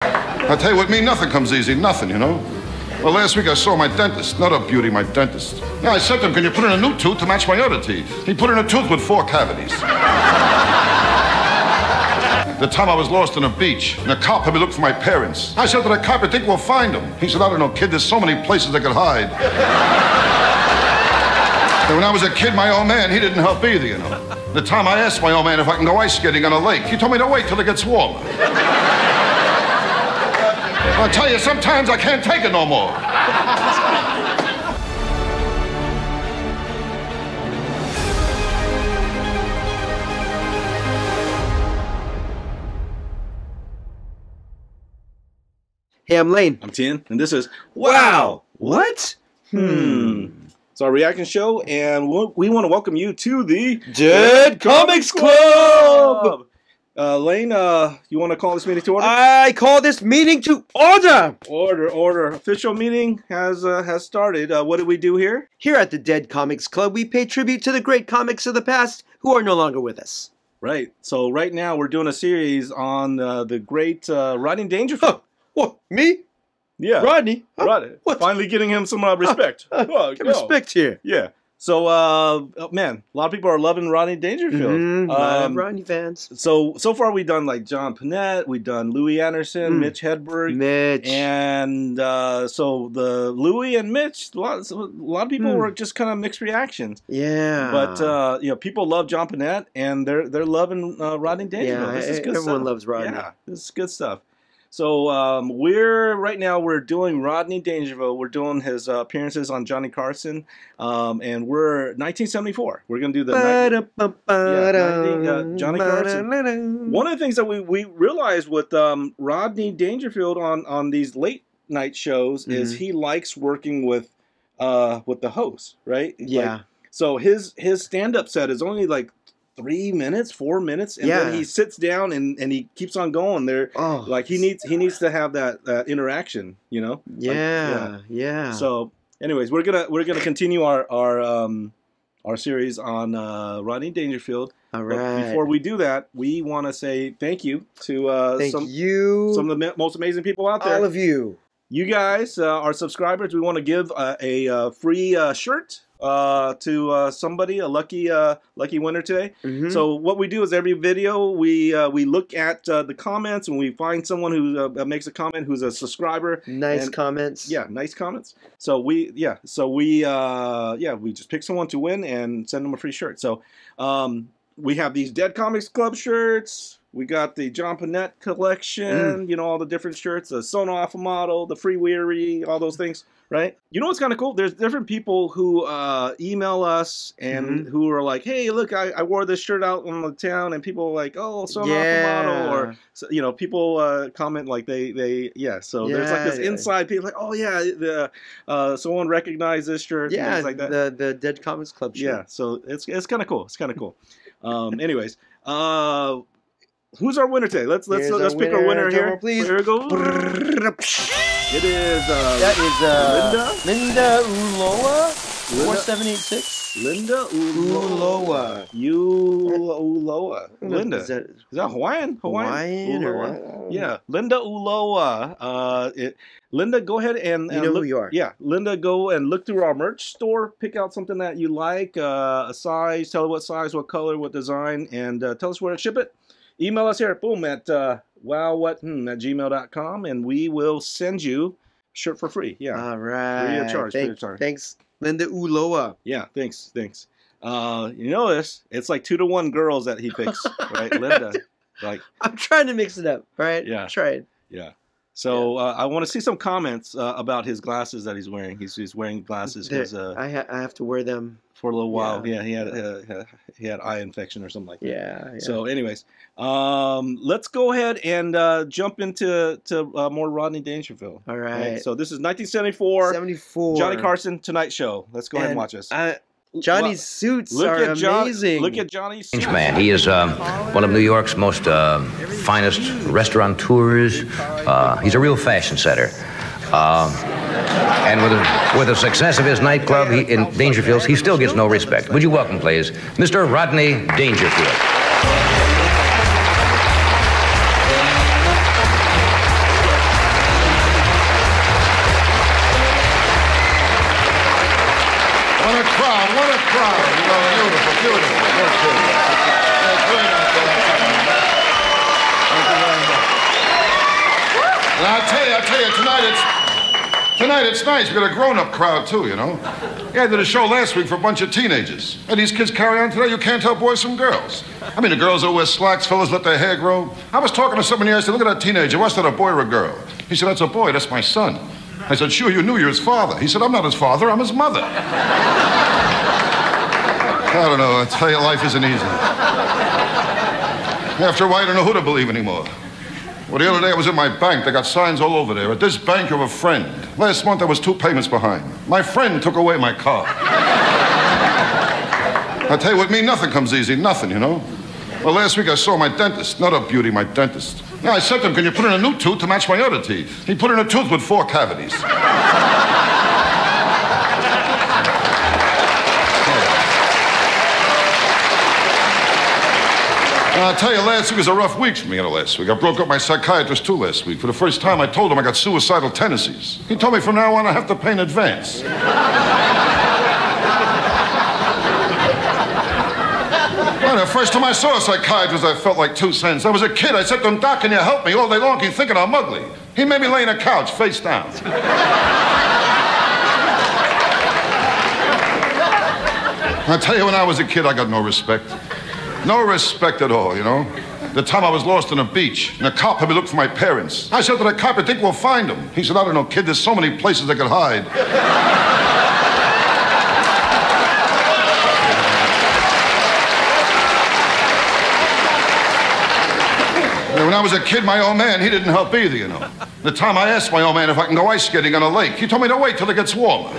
I tell you what, me, nothing comes easy, nothing, you know? Well, last week I saw my dentist. Not a beauty, my dentist. Yeah, I said to him, can you put in a new tooth to match my other teeth? He put in a tooth with 4 cavities. The time I was lost on a beach, and a cop had me look for my parents. I said to the cop, I think we'll find them. He said, I don't know, kid, there's so many places they could hide. And when I was a kid, my old man, he didn't help either, you know. The time I asked my old man if I can go ice skating on a lake, he told me to wait till it gets warmer. I'll tell you, sometimes I can't take it no more. Hey, I'm Layne. I'm Thien, and this is Wow! What? It's our reaction show, and we want to welcome you to the Dead Comics Club! Layne, you want to call this meeting to order? I call this meeting to order! Order. Official meeting has started. What do we do here? Here at the Dead Comics Club, we pay tribute to the great comics of the past who are no longer with us. Right. So right now we're doing a series on the great Rodney Dangerfield. Huh. What, me? Yeah. Rodney? Huh? Rodney. What? Finally getting him some respect. Get respect here. Yeah. So, man, a lot of people are loving Rodney Dangerfield. Rodney fans. So far we've done like John Panette, we've done Louis Anderson, Mitch Hedberg. And so the Louis and Mitch, a lot of people were just kind of mixed reactions. Yeah. But, you know, people love John Panette, and they're loving Rodney Dangerfield. Yeah, this is good everyone stuff. loves Rodney. Yeah, this is good stuff. So right now we're doing Rodney Dangerfield. We're doing his appearances on Johnny Carson, and we're 1974. We're gonna do the Johnny Carson. One of the things that we realized with Rodney Dangerfield on these late night shows is he likes working with the host, right? Yeah. Like, so his stand-up set is only like 3 minutes, 4 minutes, and then he sits down and he keeps on going. There, like he needs to have that interaction, you know. Yeah. So, anyways, we're gonna continue our series on Rodney Dangerfield. All right. But before we do that, we want to say thank you to some of the most amazing people out there. All of you. You guys, our subscribers. We want to give a free shirt to somebody, a lucky winner today. So what we do is every video we look at the comments, and we find someone who makes a comment who's a subscriber. Nice comments. Yeah, nice comments. So we just pick someone to win and send them a free shirt. So we have these Dead Comics Club shirts. We got the John Panette collection, you know, all the different shirts, the Sono Alpha model, the Free Weary, all those things, right? You know what's kind of cool? There's different people who email us and who are like, hey, look, I wore this shirt out in the town, and people are like, oh, Sono Alpha model, or, you know, people comment like so there's like this inside people like, oh, yeah, someone recognized this shirt, and things like that. the Dead Comics Club shirt. Yeah, so it's kind of cool. It's kind of cool. Anyways, who's our winner today? Let's pick our winner here. Please. Here we go. It is Linda Uloa 4786. Linda Uloa. Uloa. Linda. Is that Hawaiian? Hawaiian or what? Yeah. Linda Uloa. Linda, go ahead and you know who you are. Yeah. Linda, go and look through our merch store. Pick out something that you like, a size. Tell us what size, what color, what design, and tell us where to ship it. Email us here, boom, at wowwhat@gmail.com, and we will send you a shirt for free. Yeah. All right. Free of charge. Thanks, Linda Uloa. Yeah, thanks. You know this? It's like 2 to 1 girls that he picks, right? Linda. Like, I'm trying to mix it up, right? Yeah. I'm trying. Yeah. So I want to see some comments about his glasses that he's wearing. He's wearing glasses. I have to wear them for a little while. Yeah, he had eye infection or something like that. Yeah. So, anyways, let's go ahead and jump into more Rodney Dangerfield. All right. So this is 1974. 74. Johnny Carson Tonight Show. Let's go ahead and watch this. Johnny's suits are amazing. Look at Johnny's suits. Man, he is one of New York's most finest restaurateurs. He's a real fashion setter. And with the success of his nightclub in Dangerfield, he still gets no respect. Would you welcome, please, Mr. Rodney Dangerfield? Beautiful, beautiful. Okay. That's very nice. Thank you very much. And I tell you, tonight it's nice. We got a grown-up crowd, too, you know. Yeah, I did a show last week for a bunch of teenagers. And these kids carry on today. You can't tell boys from girls. I mean, the girls that wear slacks, fellas let their hair grow. I was talking to someone here. I said, look at that teenager. What's that, a boy or a girl? He said, that's a boy. That's my son. I said, sure, you knew you were his father. He said, I'm not his father. I'm his mother. I don't know. I tell you, life isn't easy. After a while, I don't know who to believe anymore. Well, the other day I was in my bank. They got signs all over there. At this bank, you're a friend. Last month, I was 2 payments behind. My friend took away my car. I tell you, with me, nothing comes easy. Nothing, you know. Well, last week I saw my dentist. Not a beauty, my dentist. Now, I said to him, can you put in a new tooth to match my other teeth? He put in a tooth with 4 cavities. I'll tell you, last week was a rough week for me, last week. I broke up my psychiatrist, too, last week. For the first time, I told him I got suicidal tendencies. He told me from now on I have to pay in advance. Well, the first time I saw a psychiatrist, I felt like 2 cents. I was a kid. I said to him, Doc, can you help me? All day long, he's thinking I'm ugly. He made me lay in a couch, face down. I tell you, when I was a kid, I got no respect. No respect at all, you know. The time I was lost on a beach, and a cop had me look for my parents. I said to the cop, I think we'll find them. He said, I don't know, kid, there's so many places they could hide. And when I was a kid, my old man, he didn't help either, you know. The time I asked my old man if I can go ice skating on a lake, he told me to wait till it gets warmer.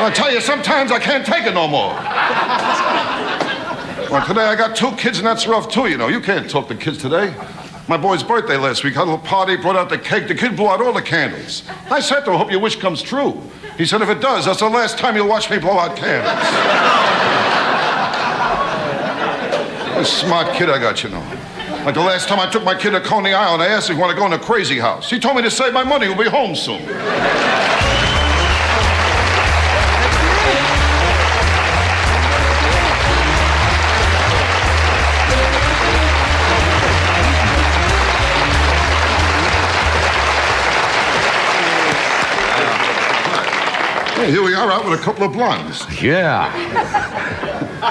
I tell you, sometimes I can't take it no more. Well, today I got 2 kids, and that's rough, too, you know. You can't talk to kids today. My boy's birthday last week. Had a little party, brought out the cake. The kid blew out all the candles. I said to him, hope your wish comes true. He said, if it does, that's the last time you'll watch me blow out candles. A smart kid I got, you know. Like the last time I took my kid to Coney Island, I asked him if he wanted to go in a crazy house. He told me to save my money. We'll be home soon. Hey, here we are out with a couple of blondes. Yeah.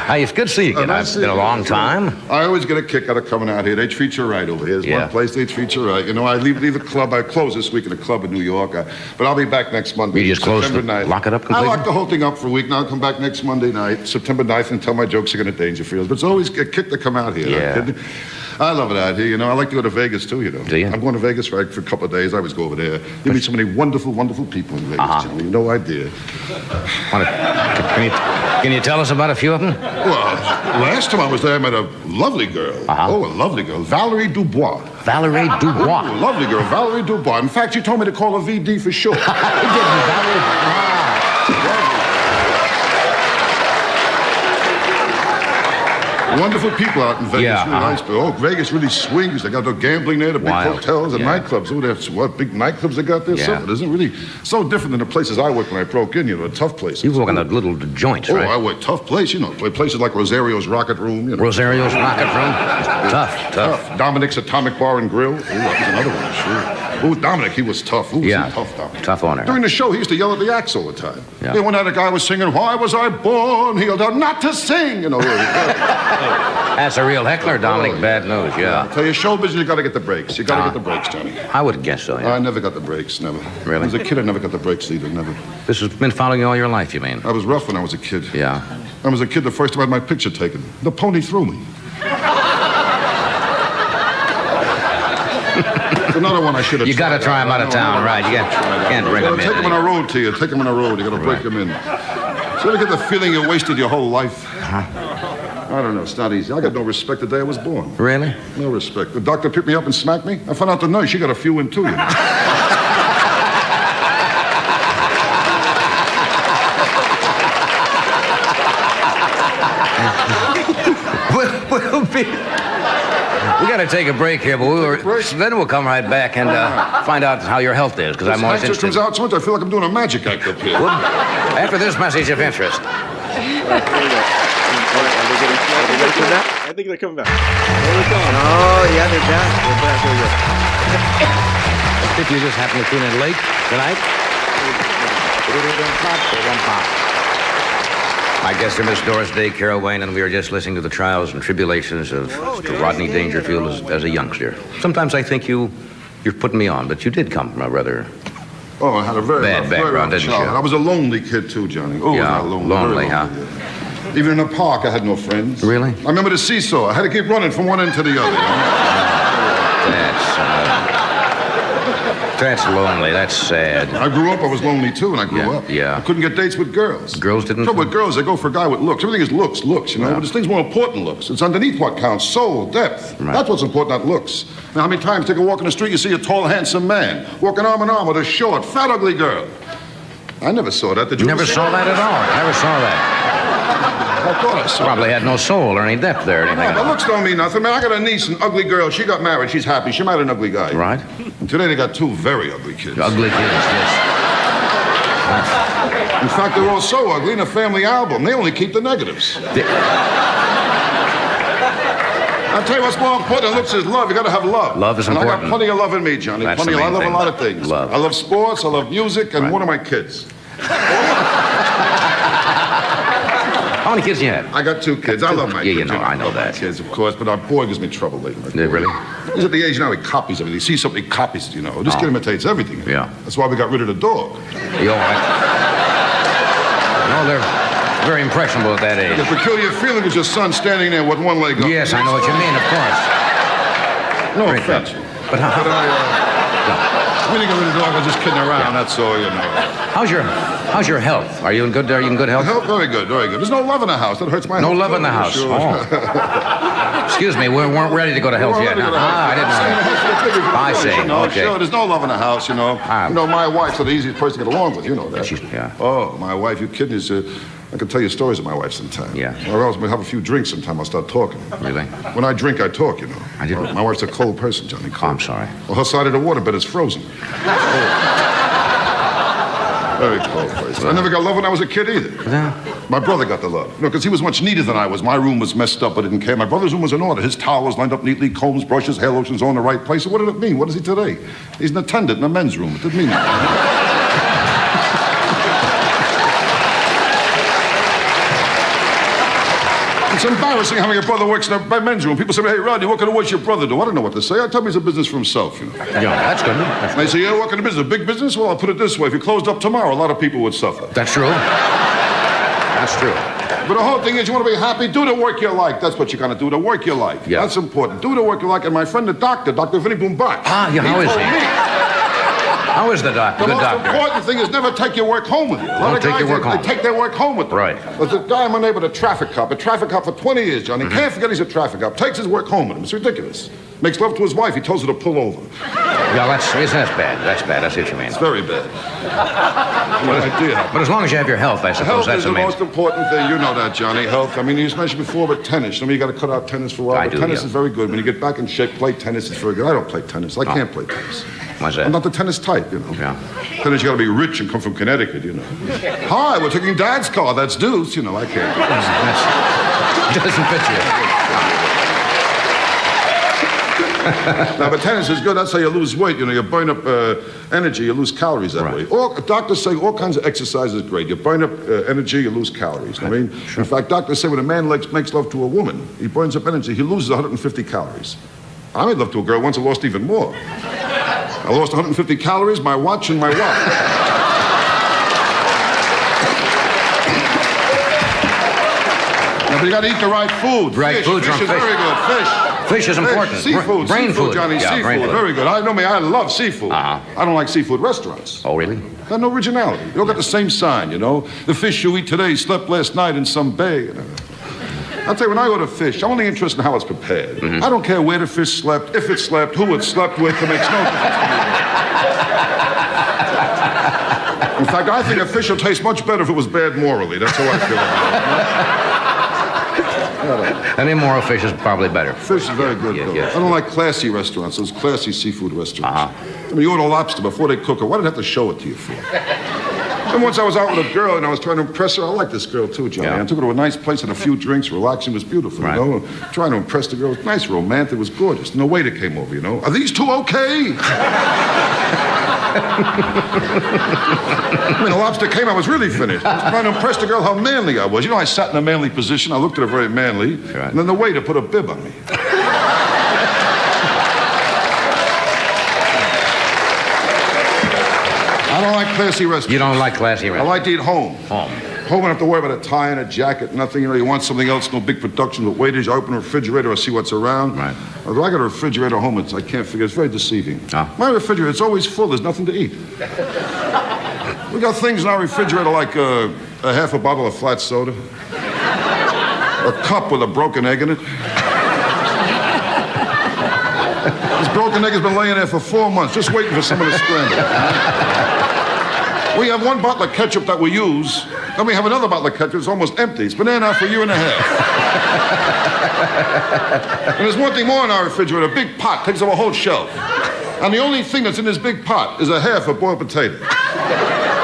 Hey, it's good to see you again. It's been a long time. I always get a kick out of coming out here. They treat you right over here. There's one place they treat you right. You know, I leave the club. I close this week in a club in New York. But I'll be back next Monday. You just close September 9th. Lock it up completely? I lock the whole thing up for a week. Now I'll come back next Monday night, September 9th, and tell my jokes again at Dangerfield. But it's always a kick to come out here. Yeah. I love it out here. You know, I like to go to Vegas, too, you know. Do you? I'm going to Vegas for a couple of days. I always go over there. You meet so many wonderful, wonderful people in Vegas, Johnny. No idea. Can you tell us about a few of them? Well, last time I was there, I met a lovely girl. Oh, a lovely girl. Valerie Dubois. Valerie Dubois. Oh, lovely girl. Valerie Dubois. In fact, she told me to call her VD for short. Valerie. Wonderful people out in Vegas. Yeah, really nice. Oh, Vegas really swings. They got the gambling there, the big hotels and nightclubs. Oh, that's what big nightclubs they got there. Yeah. So, it isn't really so different than the places I worked when I broke in. You know, tough places. You work in the little joints, right? Oh, I work tough place. You know, places like Rosario's Rocket Room. You know. Rosario's Rocket Room. Tough. Dominic's Atomic Bar and Grill. Oh, that was another one. Sure. Oh, Dominic, he was tough. He was tough, Dominic. Tough owner. During the show, he used to yell at the acts all the time. Yeah. One night a guy was singing, "Why was I born?" He yelled out, "Not to sing." You know. That's a real heckler, Dominic. Bad news, yeah. I tell you, show business, you got to get the breaks. You got to get the breaks, Johnny. I would guess so, yeah. I never got the breaks, never. Really? As a kid, I never got the breaks either, never. This has been following you all your life, you mean? I was rough when I was a kid. Yeah. I was a kid the first time I had my picture taken. The pony threw me. Another one I should have You got to try him out of town, right? You can't bring him in. Take him on a road to you. Take him on a road. You got to break him in. So you get the feeling you wasted your whole life. I don't know. It's not easy. I got no respect the day I was born. Really? No respect. The doctor picked me up and smacked me. I found out the nurse, she got a few in too, you know. We got to take a break here, but then we'll come right back and find out how your health is, because I'm always interested. Comes out so much, I feel like I'm doing a magic act up here. Well, after this message of interest. I think they're coming back. Oh, yeah, they're back. They're back. There we go. If you just happen to tune in late tonight. My guests are Miss Doris Day, Carol Wayne, and we are just listening to the trials and tribulations of Mr. Rodney Dangerfield as a youngster. Sometimes I think you're putting me on, but you did come from a rather I had a very bad background, didn't you? I was a lonely kid, too, Johnny. Oh, yeah, lonely, huh? Even in the park, I had no friends. Really? I remember the seesaw. I had to keep running from one end to the other. That's lonely. That's sad. I grew up, I was lonely, too, and I grew up. Yeah. I couldn't get dates with girls. Girls didn't? Trouble with girls, they go for a guy with looks. Everything is looks, you know? Yeah. But this thing's more important than looks. It's underneath what counts. Soul, depth. Right. That's what's important, not looks. Now, how many times take a walk in the street, you see a tall, handsome man walking arm in arm with a short, fat, ugly girl? I never saw that. Did you? Never saw that at all. Never saw that. I thought I saw Probably had no soul or any depth there or anything. No, but looks don't mean nothing. Man, I got a niece, an ugly girl. She got married. She's happy. She married an ugly guy. Right. And today they got two very ugly kids. Ugly kids, yes. In fact, they're all so ugly in a family album. They only keep the negatives. I'll tell you what's more important than looks is love. You got to have love. Love is important. And I got plenty of love in me, Johnny. That's Plenty the of main I love thing. a lot of things. Love. I love sports. I love music, and Right. one of my kids. How many kids do you have? I got two kids. I love my Yeah, kids. you know, I know love my that. kids, of course, but our boy gives me trouble lately. Yeah, really? He's at the age now he copies everything. He sees something, he copies it, you know. This kid imitates everything. Yeah. That's why we got rid of the dog. You all right? No, they're very impressionable at that age. The peculiar feeling is your son standing there with one leg up. Yes, I know what you mean, of course. No Very offense. good. But how, We didn't get rid of the dog. I was just kidding around. That's all, you know. how's your health? Are you in good health? Health, very good, very good. There's no love in the house. That hurts my health. No love in the house. Sure. Oh. Excuse me, we weren't ready to go to health yet. Well, I didn't know that. I see. You know, Okay. Sure, there's no love in the house, you know. You know, my wife's the easiest person to get along with. You know that. Yeah. Oh, my wife, you kidding? I can tell you stories of my wife sometime. Yeah. Or else we have a few drinks sometime. I'll start talking. Really? When I drink, I talk, you know. I didn't. My wife's a cold person, Johnny. Oh, I'm sorry. Well, her side of the waterbed is frozen. Very cold place. I never got love when I was a kid either. Yeah. My brother got the love. No, because he was much neater than I was. My room was messed up, but I didn't care. My brother's room was in order. His towels lined up neatly, combs, brushes, hair lotions all in the right place. So what did it mean? What is he today? He's an attendant in a men's room. It didn't mean anything. It's embarrassing how your brother works in a men's room. People say, hey, Rodney, what kind of work your brother do? I don't know what to say. I tell me he's a business for himself, you know. Yeah, that's good. And they say, yeah, what kind of business? A big business? Well, I'll put it this way. If you closed up tomorrow, a lot of people would suffer. That's true. That's true. But the whole thing is, you want to be happy, do the work you like. That's what you're going to do, the work you like. Yeah. That's important. Do the work you like. And my friend, the doctor, Dr. Vinny Boombach. Ah, yeah, how is told he? me, How is the doctor? the Good most doctor. important thing is never take your work home with you. A lot Don't of take guys, your work they home. take their work home with them. Right. There's a guy, my neighbor, a traffic cop for 20 years, Johnny. Can't forget he's a traffic cop. Takes his work home with him. It's ridiculous. Makes love to his wife. He tells her to pull over. Yeah, that's bad. That's bad. That's what you mean. It's very bad. What idea. But as long as you have your health, I suppose Health that's is the the main. most important thing. You know that, Johnny. Health. I mean, you mentioned before about tennis. I mean, you got to cut out tennis for a while. I But do, tennis yeah. is very good. When you get back in shape, play tennis. It's very good. I don't play tennis. I can't play tennis. Why's that? I'm not the tennis type, you know. Yeah. Tennis, you got to be rich and come from Connecticut, you know. Hi, we're taking Dad's car. That's deuce. You know, I can't. Doesn't fit you. Now, but tennis is good. That's how you lose weight. You know, you burn up energy. You lose calories that way. Doctors say all kinds of exercise is great. You burn up energy, you lose calories. I mean, in fact, doctors say when a man makes love to a woman, he burns up energy. He loses 150 calories. I made love to a girl once. I lost even more. I lost 150 calories, my watch, and my wallet. Now, but you got to eat the right food. Right Fish. foods Fish from is fish. very good. Fish. Fish is important. Seafood. Brain seafood, food. Johnny. Yeah, Seafood. brain food. Very good. I know me. I love seafood. Uh-huh. I don't like seafood restaurants. Oh, really? Got no originality. You all got the same sign, you know. The fish you eat today slept last night in some bay. I'll tell you, when I order fish, I'm only interested in how it's prepared. Mm-hmm. I don't care where the fish slept, if it slept, who it slept with. It makes no difference to me. In fact, I think a fish will taste much better if it was bad morally. That's how I feel about it. An immoral fish is probably better. Fish is very good, though. Yes. I don't like classy restaurants, those classy seafood restaurants. Uh-huh. I mean, you order lobster before they cook it. Why did I have to show it to you for? And once I was out with a girl and I was trying to impress her. I like this girl, too, Johnny. Yeah. I took her to a nice place and a few drinks, relaxing. It was beautiful, Right. you know? Trying to impress the girl. It was nice, romantic. It was gorgeous. And the waiter came over, you know? Are these two okay? I mean, the lobster came, I was really finished. I was trying to impress the girl how manly I was. You know, I sat in a manly position. I looked at her very manly. Right. And then the waiter put a bib on me. I don't like classy restaurants. You don't like classy I restaurants? like to eat home. Home. Home, I don't have to worry about a tie and a jacket, nothing. You know, you want something else, no big production with waiters. You open a refrigerator, I see what's around. Right. Although I got a refrigerator at home, I can't figure. It's very deceiving. Ah. My refrigerator, it's always full. There's nothing to eat. We got things in our refrigerator like a half a bottle of flat soda, a cup with a broken egg in it. This broken egg has been laying there for 4 months, just waiting for someone to scramble it. We have one bottle of ketchup that we use. Then we have another bottle of ketchup. It's almost empty. It's been there now for a year and a half. And there's one thing more in our refrigerator. A big pot takes up a whole shelf. And the only thing that's in this big pot is a half a boiled potato.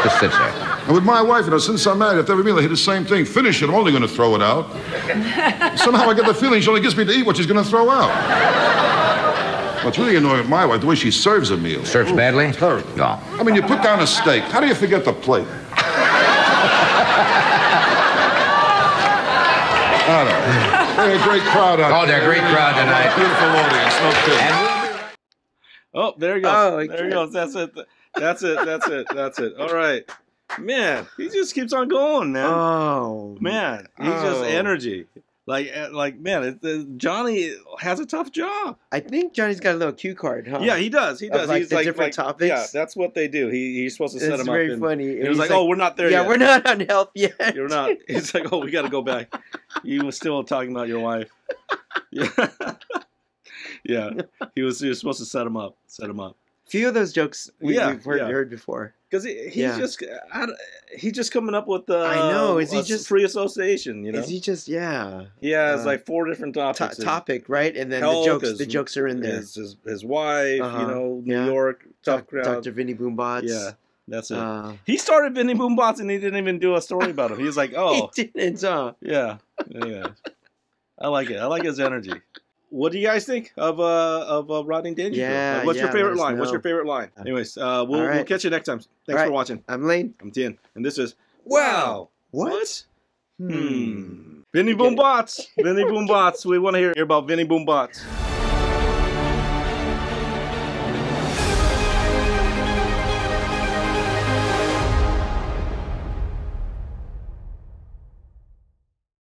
Just sits there. And with my wife, you know, since I'm married, after every meal I hit the same thing. Finish it. I'm only going to throw it out. Somehow I get the feeling she only gets me to eat what she's going to throw out. What's really annoying with my wife, the way she serves a meal. Serves badly? Terrible. No. I mean, you put down a steak. How do you forget the plate? I don't know. They're a great crowd out there. Oh, they're a great crowd tonight. Beautiful audience, no kidding. Oh, there he goes. Oh, there he goes. That's it. That's it. That's it. That's it. All right. Man, he just keeps on going, man. Oh. Man, he's just energy. Like, man, Johnny has a tough job. I think Johnny's got a little cue card, huh? Yeah, he does. He does. Like He's the different topics? Yeah, that's what they do. He's supposed to set It's him up. very and funny. He And was he's like, oh, we're not there yet. Yeah, we're not on health yet. You're not. He's like, oh, we got to go back. You were still talking about your wife. Yeah. Yeah. He was supposed to set him up. Set him up. Few of those jokes we've heard before. Because he's just coming up with I know. Is he just free association? You know. Is he just He has like 4 different topics. Topic, right? And then the jokes are in there. His wife, you know, New Yeah. York, tough crowd. Dr. Vinny Boombots. Yeah, that's it. He started Vinny Boombots and he didn't even do a story about him. He was like, oh, he didn't. yeah. Anyway, I like it. I like his energy. What do you guys think of Rodney Dangerfield? Yeah, What's your favorite line? know. What's your favorite line? Anyways, we'll catch you next time. Thanks for watching. I'm Layne. I'm Thien, and this is Wow. What? Vinny Boombots. Vinny Boombots. We want to hear about Vinny Boombots.